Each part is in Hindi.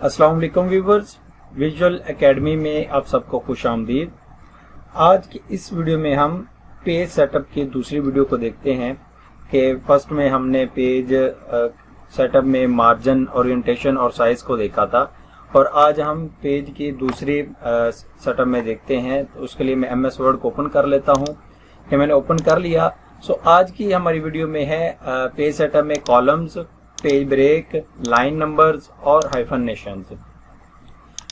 अस्सलाम वालेकुम व्यूवर्स, विजुअल एकेडमी में आप सबको खुश आमदीद। आज की इस वीडियो में हम पेज सेटअप की दूसरी वीडियो को देखते हैं कि फर्स्ट में हमने पेज सेटअप में मार्जिन, ओरिएंटेशन और साइज को देखा था और आज हम पेज की दूसरी सेटअप में देखते हैं। तो उसके लिए मैं MS वर्ड को ओपन कर लेता हूं कि मैंने ओपन कर लिया। सो आज की हमारी वीडियो में है पेज सेटअप में columns, page break, line numbers और हाइफनेशंस।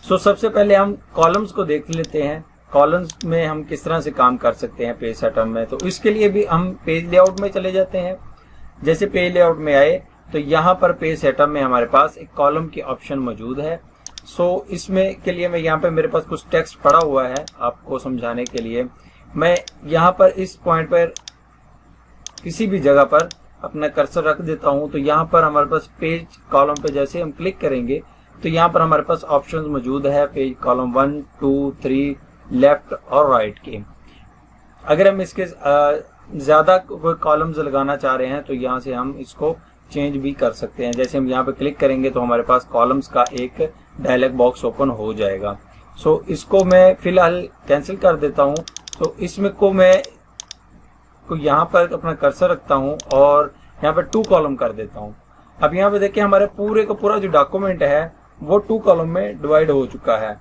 सो सबसे पहले हम कॉलम्स को देख लेते हैं। कॉलम्स में हम किस तरह से काम कर सकते हैं पेज सेटअप में। तो इसके लिए भी हम पेज लेआउट में चले जाते हैं। जैसे पेज लेआउट में आए तो यहाँ पर पेज सेटअप में हमारे पास एक कॉलम की ऑप्शन मौजूद है। सो इसमें के लिए मैं यहाँ पे मेरे पास कुछ टेक्स्ट पड़ा हुआ है आपको समझाने के लिए। मैं यहाँ पर इस पॉइंट पर किसी भी जगह पर अपना कर्सर रख देता हूं। तो यहाँ पर हमारे पास पेज कॉलम पे जैसे हम क्लिक करेंगे तो यहाँ पर हमारे पास ऑप्शंस मौजूद है पेज कॉलम 1, 2, 3 लेफ्ट और राइट के। अगर हम इसके ज्यादा कोई कॉलम्स लगाना चाह रहे हैं तो यहाँ से हम इसको चेंज भी कर सकते हैं। जैसे हम यहाँ पे क्लिक करेंगे तो हमारे पास कॉलम्स का एक डायलॉग बॉक्स ओपन हो जाएगा। सो इसको मैं फिलहाल कैंसिल कर देता हूँ। तो इसमें को मैं यहाँ पर अपना कर्सर रखता हूँ और यहाँ पर 2 कॉलम कर देता हूँ। अब यहाँ पे देखिए हमारे पूरे का पूरा जो डॉक्यूमेंट है वो 2 कॉलम में डिवाइड हो चुका है।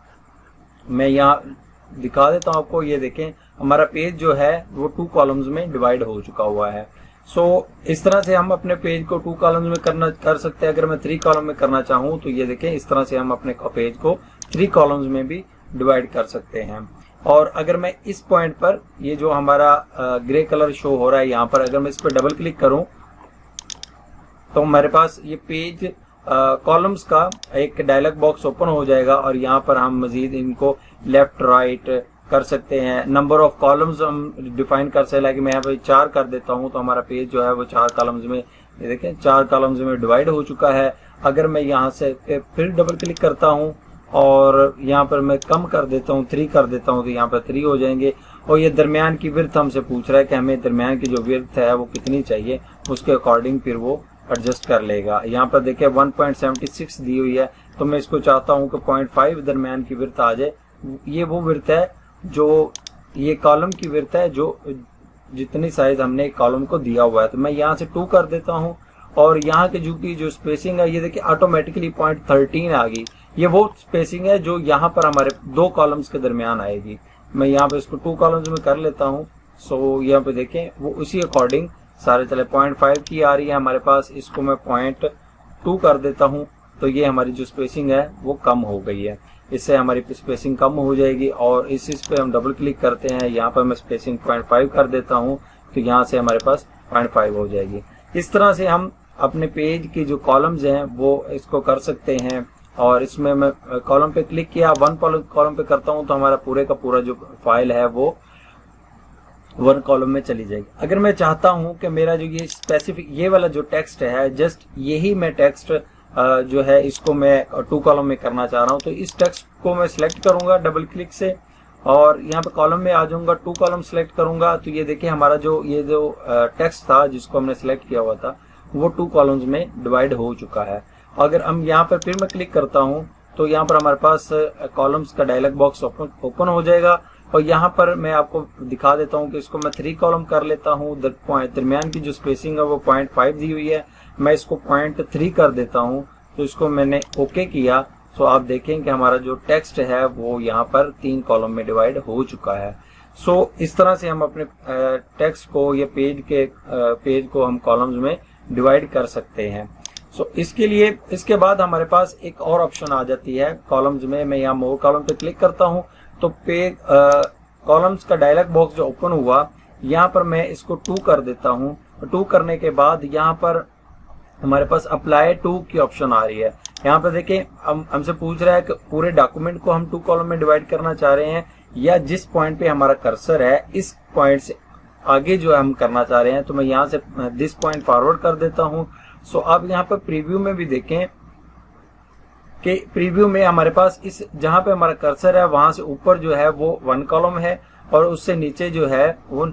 मैं यहाँ दिखा देता हूँ आपको। ये देखें हमारा पेज जो है वो 2 कॉलम्स में डिवाइड हो चुका हुआ है। सो इस तरह से हम अपने पेज को 2 कॉलम्स में कर सकते हैं। अगर मैं 3 कॉलम में करना चाहूँ तो ये देखें इस तरह से हम अपने पेज को 3 कॉलम्स में भी डिवाइड कर सकते हैं। और अगर मैं इस पॉइंट पर ये जो हमारा ग्रे कलर शो हो रहा है यहाँ पर, अगर मैं इस पर डबल क्लिक करूं तो हमारे पास ये पेज कॉलम्स का एक डायलॉग बॉक्स ओपन हो जाएगा और यहाँ पर हम मजीद इनको लेफ्ट राइट कर सकते हैं। नंबर ऑफ कॉलम्स हम डिफाइन कर सकते हैं। मैं यहाँ पे 4 कर देता हूँ तो हमारा पेज जो है वो 4 कॉलम्स में, ये देखें 4 कॉलम्स में डिवाइड हो चुका है। अगर मैं यहाँ से फिर डबल क्लिक करता हूँ और यहाँ पर मैं कम कर देता हूँ, 3 कर देता हूँ तो यहाँ पर 3 हो जाएंगे। और ये दरमियान की विड्थ हमसे पूछ रहा है कि हमें दरमियान की जो विड्थ है वो कितनी चाहिए, उसके अकॉर्डिंग फिर वो एडजस्ट कर लेगा। यहाँ पर देखिए 1.76 दी हुई है तो मैं इसको चाहता हूँ कि 0.5 दरमियान की विड्थ आ जाए। ये वो विड्थ है जो ये कॉलम की विड्थ है जो जितनी साइज हमने कॉलम को दिया हुआ है। तो मैं यहाँ से 2 कर देता हूँ और यहाँ के जो स्पेसिंग है ये देखिए ऑटोमेटिकली 0.13 आ गई। ये वो स्पेसिंग है जो यहाँ पर हमारे 2 कॉलम्स के दरमियान आएगी। मैं यहाँ पे इसको 2 कॉलम्स में कर लेता हूँ। सो यहाँ पे देखें वो उसी अकॉर्डिंग सारे चले 0.5 की आ रही है हमारे पास। इसको मैं 0.2 कर देता हूँ तो ये हमारी जो स्पेसिंग है वो कम हो गई है। इससे हमारी स्पेसिंग कम हो जाएगी और इस पे हम डबल क्लिक करते हैं। यहाँ पर मैं स्पेसिंग 0.5 कर देता हूँ तो यहाँ से हमारे पास 0.5 हो जाएगी। इस तरह से हम अपने पेज की जो कॉलम्स हैं वो इसको कर सकते हैं। और इसमें मैं कॉलम पे क्लिक किया, 1 कॉलम पे करता हूं तो हमारा पूरे का पूरा जो फाइल है वो 1 कॉलम में चली जाएगी। अगर मैं चाहता हूं कि मेरा जो ये स्पेसिफिक ये वाला जो टेक्स्ट है जस्ट यही मैं टेक्स्ट जो है इसको मैं 2 कॉलम में करना चाह रहा हूं तो इस टेक्स्ट को मैं सिलेक्ट करूंगा डबल क्लिक से और यहाँ पे कॉलम में आ जाऊंगा, 2 कॉलम सिलेक्ट करूंगा तो ये देखिए हमारा जो टेक्स्ट था जिसको हमने सिलेक्ट किया हुआ था वो 2 कॉलम्स में डिवाइड हो चुका है। अगर हम यहाँ पर फिर मैं क्लिक करता हूँ तो यहाँ पर हमारे पास कॉलम्स का डायलॉग बॉक्स ओपन हो जाएगा और यहाँ पर मैं आपको दिखा देता हूँ कि इसको मैं 3 कॉलम कर लेता हूँ। दरमियान की जो स्पेसिंग है वो 0.5 दी हुई है, मैं इसको 0.3 कर देता हूँ। तो इसको मैंने ओके किया। सो आप देखें कि हमारा जो टेक्स्ट है वो यहाँ पर 3 कॉलम में डिवाइड हो चुका है। सो इस तरह से हम अपने टेक्स्ट को या पेज को हम कॉलम्स में डिवाइड कर सकते हैं। सो इसके लिए इसके बाद हमारे पास एक और ऑप्शन आ जाती है कॉलम्स में। मैं यहाँ मोर कॉलम पे क्लिक करता हूँ तो पेज कॉलम्स का डायलॉग बॉक्स जो ओपन हुआ यहाँ पर मैं इसको 2 कर देता हूँ। 2 करने के बाद यहाँ पर हमारे पास अप्लाई टू की ऑप्शन आ रही है। यहाँ पर देखिए हमसे पूछ रहा है कि पूरे डॉक्यूमेंट को हम 2 कॉलम में डिवाइड करना चाह रहे हैं या जिस पॉइंट पे हमारा कर्सर है इस पॉइंट से आगे जो हम करना चाह रहे हैं। तो मैं यहाँ से दिस पॉइंट फॉरवर्ड कर देता हूँ। सो आप यहाँ पर प्रीव्यू में भी देखें कि प्रीव्यू में हमारे पास इस जहां पे हमारा कर्सर है वहां से ऊपर जो है वो 1 कॉलम है और उससे नीचे जो है वो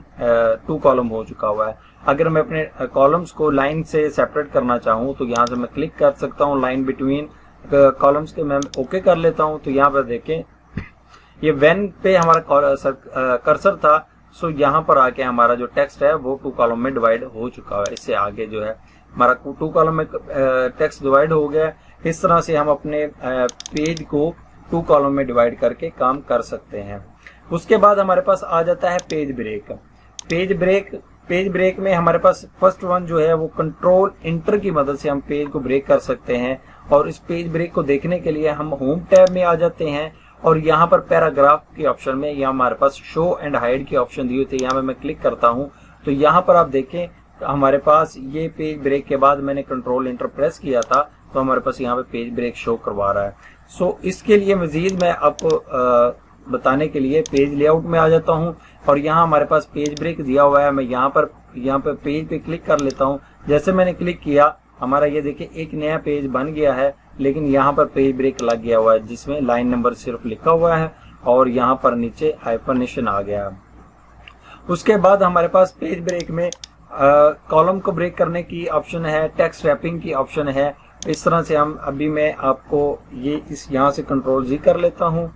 2 कॉलम हो चुका हुआ है। अगर मैं अपने कॉलम्स को लाइन से सेपरेट करना चाहूँ तो यहाँ से मैं क्लिक कर सकता हूँ लाइन बिटवीन कॉलम्स के मैं ओके कर लेता हूं। तो यहाँ पर देखें ये व्हेन पे हमारा कर्सर था, सो यहाँ पर आके हमारा जो टेक्स्ट है वो 2 कॉलम में डिवाइड हो चुका है। इससे आगे जो है हमारा 2 कॉलम में टेक्स्ट डिवाइड हो गया। इस तरह से हम अपने पेज को 2 कॉलम में डिवाइड करके काम कर सकते हैं। उसके बाद हमारे पास आ जाता है पेज ब्रेक। पेज ब्रेक में हमारे पास फर्स्ट वन जो है वो कंट्रोल इंटर की मदद से हम पेज को ब्रेक कर सकते हैं। और इस पेज ब्रेक को देखने के लिए हम होम टैब में आ जाते हैं और यहाँ पर पैराग्राफ के ऑप्शन में यहाँ हमारे पास शो एंड हाइड की ऑप्शन दी हुई थी, यहाँ पे मैं क्लिक करता हूँ तो यहाँ पर आप देखें हमारे पास ये पेज ब्रेक के बाद मैंने कंट्रोल इंटर प्रेस किया था तो हमारे पास यहाँ पे पेज ब्रेक शो करवा रहा है। सो इसके लिए मजीद मैं आपको बताने के लिए पेज लेआउट में आ जाता हूँ और यहाँ हमारे पास पेज ब्रेक दिया हुआ है। मैं यहाँ पर पेज पे क्लिक कर लेता हूँ। जैसे मैंने क्लिक किया हमारा ये देखिए एक नया पेज बन गया है, लेकिन यहाँ पर पेज ब्रेक लग गया हुआ है जिसमें लाइन नंबर सिर्फ लिखा हुआ है और यहाँ पर नीचे हाइफनेशन आ गया है। उसके बाद हमारे पास पेज ब्रेक में कॉलम को ब्रेक करने की ऑप्शन है, टेक्स्ट रैपिंग की ऑप्शन है। इस तरह से हम अभी मैं आपको ये इस यहाँ से कंट्रोल जी कर लेता हूँ।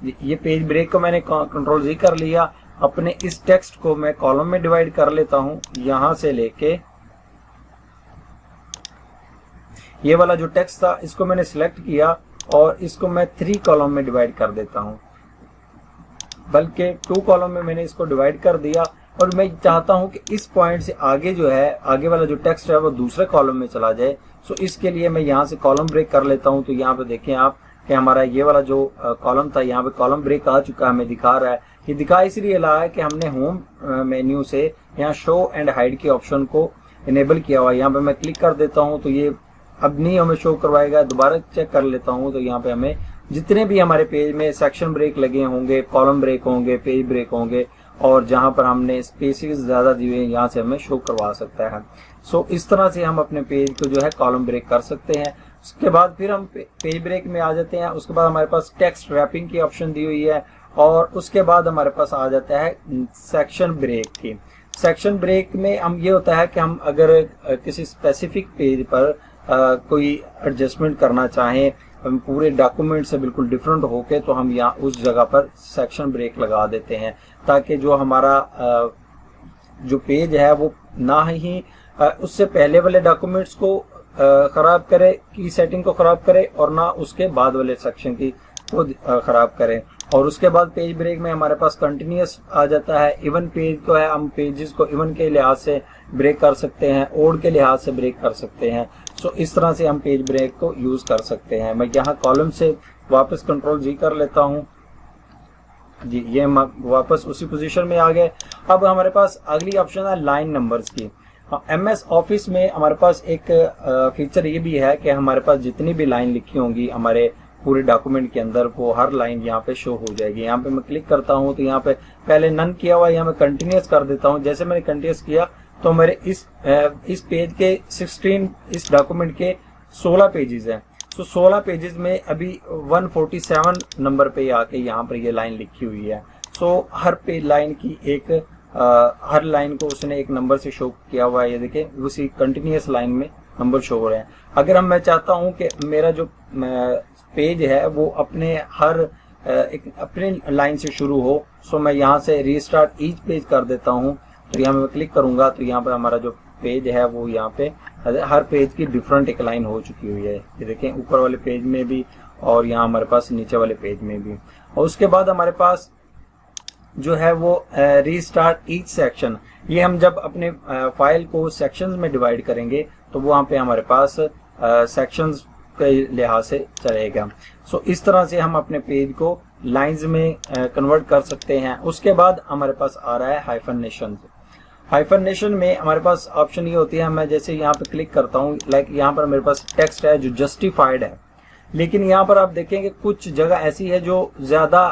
ये पेज ब्रेक को मैंने कंट्रोल जी कर लिया। अपने इस टेक्स्ट को मैं कॉलम में डिवाइड कर लेता हूँ। यहाँ से लेके ये वाला जो टेक्स्ट था इसको मैंने सिलेक्ट किया और इसको मैं 3 कॉलम में डिवाइड कर देता हूँ, बल्कि 2 कॉलम में मैंने इसको डिवाइड कर दिया। और मैं चाहता हूं कि इस पॉइंट से आगे जो है आगे वाला जो टेक्स्ट है वो दूसरे कॉलम में चला जाए। सो इसके लिए मैं यहाँ से कॉलम ब्रेक कर लेता हूं। तो यहाँ पे देखें आप कि हमारा ये वाला जो कॉलम था यहाँ पे कॉलम ब्रेक आ चुका है, हमें दिखा रहा है। ये दिखा इसलिए रहा है कि हमने होम मेन्यू से यहाँ शो एंड हाइड के ऑप्शन को इनेबल किया हुआ है। यहाँ पे मैं क्लिक कर देता हूँ तो ये अब नहीं हमें शो करवाएगा। दोबारा चेक कर लेता हूँ तो यहाँ पे हमें जितने भी हमारे पेज में सेक्शन ब्रेक लगे होंगे, कॉलम ब्रेक होंगे, पेज ब्रेक होंगे और जहां पर हमने स्पेसेस ज्यादा दिए हैं यहाँ से हमें शो करवा सकता है। सो इस तरह से हम अपने पेज को जो है कॉलम ब्रेक कर सकते हैं। उसके बाद फिर हम पेज ब्रेक में आ जाते हैं। उसके बाद हमारे पास टेक्स्ट रैपिंग की ऑप्शन दी हुई है और उसके बाद हमारे पास आ जाता है सेक्शन ब्रेक की। सेक्शन ब्रेक में हम ये होता है कि हम अगर किसी स्पेसिफिक पेज पर कोई एडजस्टमेंट करना चाहें, हम पूरे डॉक्यूमेंट से बिल्कुल डिफरेंट होके, तो हम यहाँ उस जगह पर सेक्शन ब्रेक लगा देते हैं ताकि जो हमारा जो पेज है वो ना ही उससे पहले वाले डॉक्यूमेंट्स को खराब करे, की सेटिंग को खराब करे और ना उसके बाद वाले सेक्शन की को खराब करे। और उसके बाद पेज ब्रेक में हमारे पास कंटिन्यूअस आ जाता है। इवन पेज को है, हम पेजेस को इवन के लिहाज से ब्रेक कर सकते हैं, ओड के लिहाज से ब्रेक कर सकते हैं। सो इस तरह से हम पेज ब्रेक को यूज कर सकते हैं। मैं यहाँ कॉलम से वापस कंट्रोल जी कर लेता हूँ जी, ये वापस उसी पोजीशन में आ गए। अब हमारे पास अगली ऑप्शन है लाइन नंबर्स की। MS ऑफिस में हमारे पास एक फीचर ये भी है कि हमारे पास जितनी भी लाइन लिखी होंगी हमारे पूरे डॉक्यूमेंट के अंदर, वो हर लाइन यहाँ पे शो हो जाएगी। यहाँ पे मैं क्लिक करता हूँ तो यहाँ पे पहले नन किया हुआ, यहाँ मैं कंटिन्यूअस कर देता हूँ। जैसे मैंने कंटिन्यूअस किया तो मेरे इस पेज के 16, इस डॉक्यूमेंट के 16 पेजेस हैं। तो 16 पेजेस में अभी 147 नंबर पे आके यहाँ पर ये लाइन लिखी हुई है। सो हर पेज लाइन की हर लाइन को उसने एक नंबर से शो किया हुआ है। ये देखिए उसी कंटिन्यूअस लाइन में नंबर शो हो रहे हैं। अगर मैं चाहता हूँ कि मेरा जो पेज है वो अपने अपने लाइन से शुरू हो, सो मैं यहाँ से रीस्टार्ट ईच पेज कर देता हूँ। तो यहाँ मैं क्लिक करूंगा तो यहाँ पर हमारा जो पेज है वो यहाँ पे हर पेज की डिफरेंट एक लाइन हो चुकी हुई है। ये देखें ऊपर वाले पेज में भी और यहाँ हमारे पास नीचे वाले पेज में भी। और उसके बाद हमारे पास जो है वो रीस्टार्ट ईच सेक्शन, ये हम जब अपने फाइल को सेक्शंस में डिवाइड करेंगे तो वहाँ पे हमारे पास सेक्शंस के लिहाज से चलेगा। सो इस तरह से हम अपने पेज को लाइंस में कन्वर्ट कर सकते हैं। उसके बाद हमारे पास आ रहा है हाइफनेशन। हाइफनेशन में हमारे पास ऑप्शन ये होती है, मैं जैसे यहाँ पे क्लिक करता हूँ, लाइक यहाँ पर मेरे पास टेक्स्ट है जो जस्टिफाइड है, लेकिन यहाँ पर आप देखेंगे कुछ जगह ऐसी है जो ज्यादा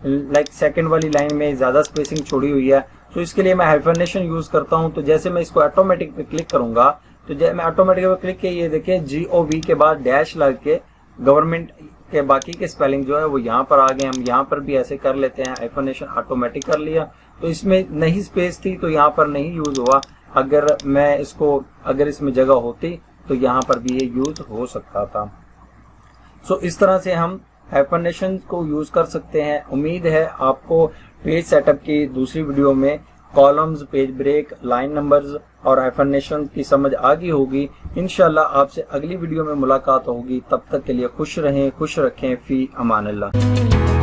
लाइक सेकंड वाली लाइन में ज्यादा स्पेसिंग छोड़ी हुई है। तो इसके लिए मैं हाइफनेशन यूज करता हूँ। तो जैसे मैं इसको ऑटोमेटिक पे क्लिक करूंगा तो मैं ऑटोमेटिक पे क्लिक किया, ये देखिए GOV के बाद डैश लग के गवर्नमेंट के बाकी के स्पेलिंग जो है वो यहाँ पर आ गए। हम यहाँ पर भी ऐसे कर लेते हैं, हाइफनेशन ऑटोमेटिक कर लिया। तो इसमें नहीं स्पेस थी तो यहाँ पर नहीं यूज हुआ। अगर इसमें जगह होती तो यहाँ पर भी ये यूज हो सकता था। सो इस तरह से हम हाइफनेशन को यूज कर सकते हैं। उम्मीद है आपको पेज सेटअप की दूसरी वीडियो में columns, page break, line numbers और हाइफनेशन की समझ आ गई होगी। इंशाल्लाह आपसे अगली वीडियो में मुलाकात होगी। तब तक के लिए खुश रहें, खुश रखें। फी अमान अल्लाह।